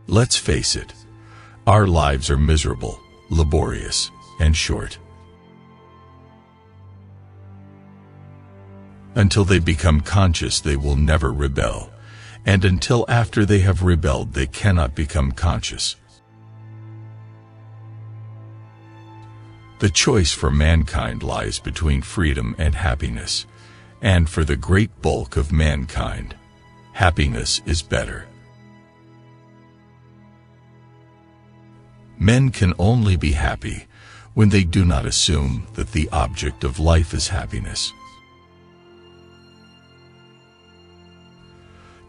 Let's face it, our lives are miserable, laborious, and short. Until they become conscious, they will never rebel, and until after they have rebelled, they cannot become conscious. The choice for mankind lies between freedom and happiness, and for the great bulk of mankind, happiness is better. Men can only be happy when they do not assume that the object of life is happiness.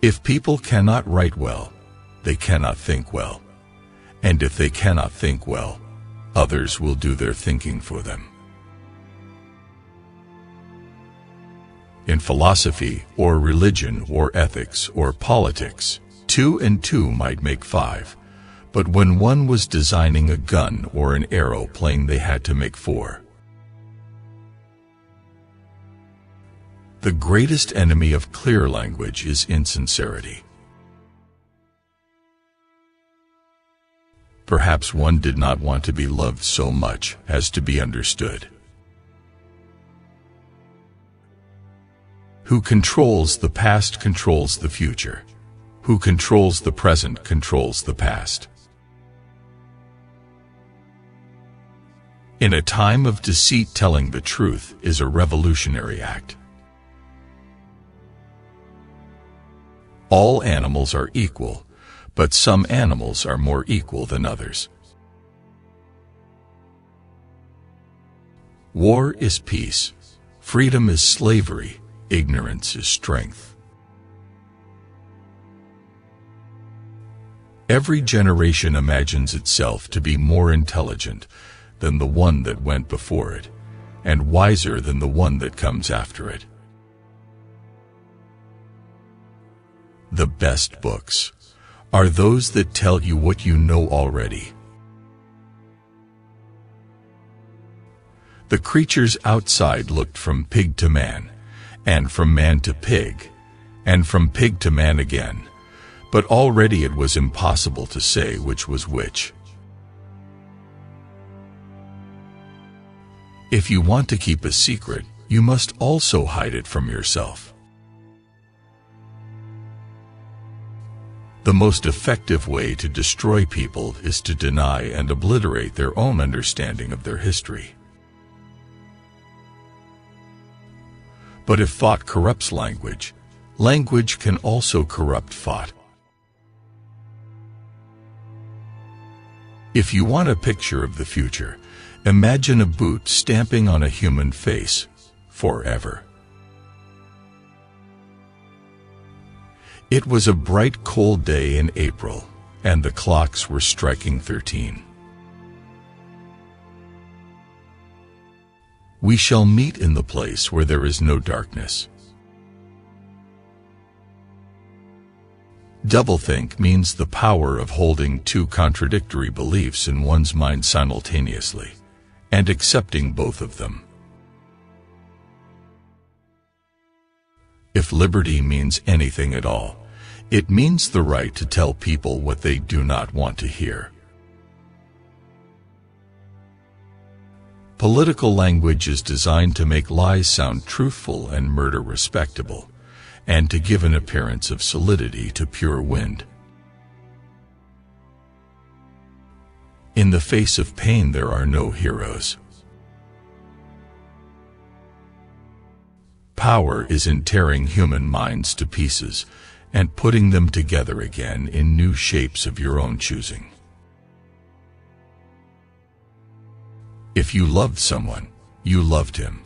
If people cannot write well, they cannot think well, and if they cannot think well, others will do their thinking for them. In philosophy, or religion, or ethics, or politics, 2 and 2 might make 5, but when one was designing a gun or an aeroplane, they had to make 4. The greatest enemy of clear language is insincerity. Perhaps one did not want to be loved so much as to be understood. Who controls the past controls the future. Who controls the present controls the past. In a time of deceit, telling the truth is a revolutionary act. All animals are equal, but some animals are more equal than others. War is peace, freedom is slavery, ignorance is strength. Every generation imagines itself to be more intelligent than the one that went before it, and wiser than the one that comes after it. The best books are those that tell you what you know already. The creatures outside looked from pig to man, and from man to pig, and from pig to man again, but already it was impossible to say which was which. If you want to keep a secret, you must also hide it from yourself. The most effective way to destroy people is to deny and obliterate their own understanding of their history. But if thought corrupts language, language can also corrupt thought. If you want a picture of the future, imagine a boot stamping on a human face forever. It was a bright, cold day in April, and the clocks were striking 13. We shall meet in the place where there is no darkness. Doublethink means the power of holding 2 contradictory beliefs in one's mind simultaneously, and accepting both of them. If liberty means anything at all, it means the right to tell people what they do not want to hear. Political language is designed to make lies sound truthful and murder respectable, and to give an appearance of solidity to pure wind. In the face of pain, there are no heroes. Power is in tearing human minds to pieces and putting them together again in new shapes of your own choosing. If you loved someone, you loved him,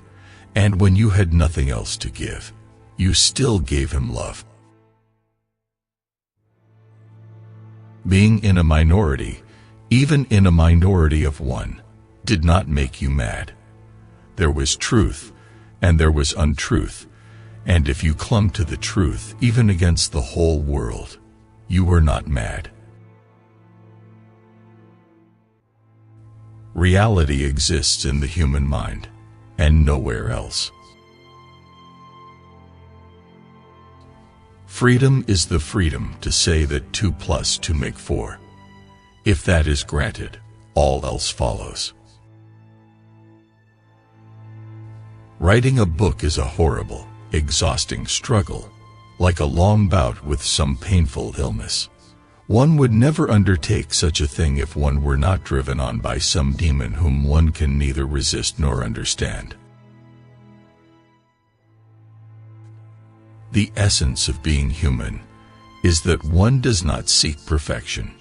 and when you had nothing else to give, you still gave him love. Being in a minority, even in a minority of one, did not make you mad. There was truth, and there was untruth, and if you clung to the truth even against the whole world, you were not mad. Reality exists in the human mind, and nowhere else. Freedom is the freedom to say that 2 plus 2 make 4. If that is granted, all else follows. Writing a book is a horrible, exhausting struggle, like a long bout with some painful illness. One would never undertake such a thing if one were not driven on by some demon whom one can neither resist nor understand. The essence of being human is that one does not seek perfection.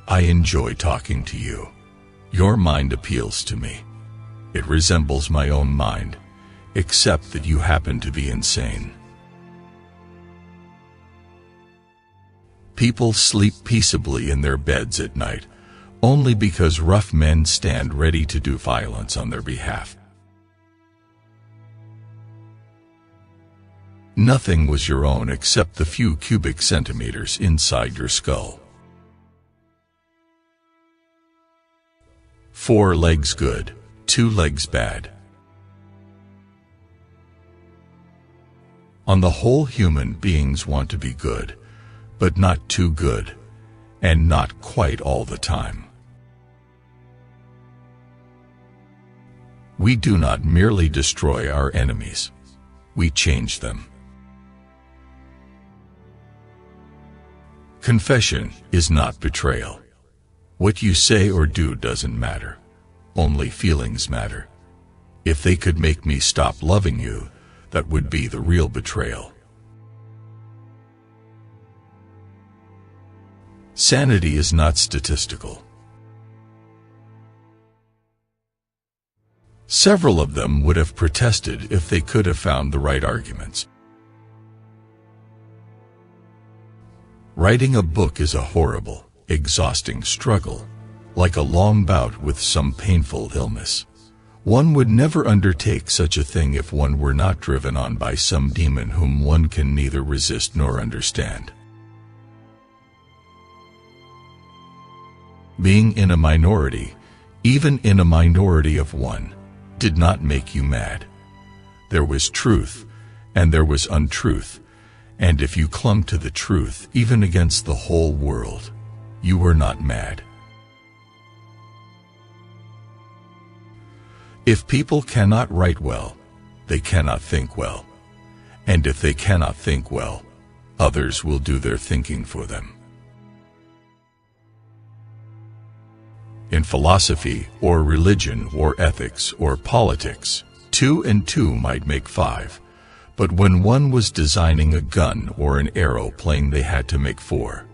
I enjoy talking to you. Your mind appeals to me. It resembles my own mind, except that you happen to be insane. People sleep peaceably in their beds at night, only because rough men stand ready to do violence on their behalf. Nothing was your own except the few cubic centimeters inside your skull. 4 legs good, 2 legs bad. On the whole, human beings want to be good, but not too good, and not quite all the time. We do not merely destroy our enemies, we change them. Confession is not betrayal. What you say or do doesn't matter. Only feelings matter. If they could make me stop loving you, that would be the real betrayal. Sanity is not statistical. Several of them would have protested if they could have found the right arguments. Writing a book is a horrible, exhausting struggle, like a long bout with some painful illness. One would never undertake such a thing if one were not driven on by some demon whom one can neither resist nor understand. Being in a minority, even in a minority of one, did not make you mad. There was truth, and there was untruth, and if you clung to the truth, even against the whole world, you were not mad. If people cannot write well, they cannot think well. And if they cannot think well, others will do their thinking for them. In philosophy, or religion, or ethics, or politics, 2 and 2 might make 5. But when one was designing a gun or an aeroplane, they had to make 4.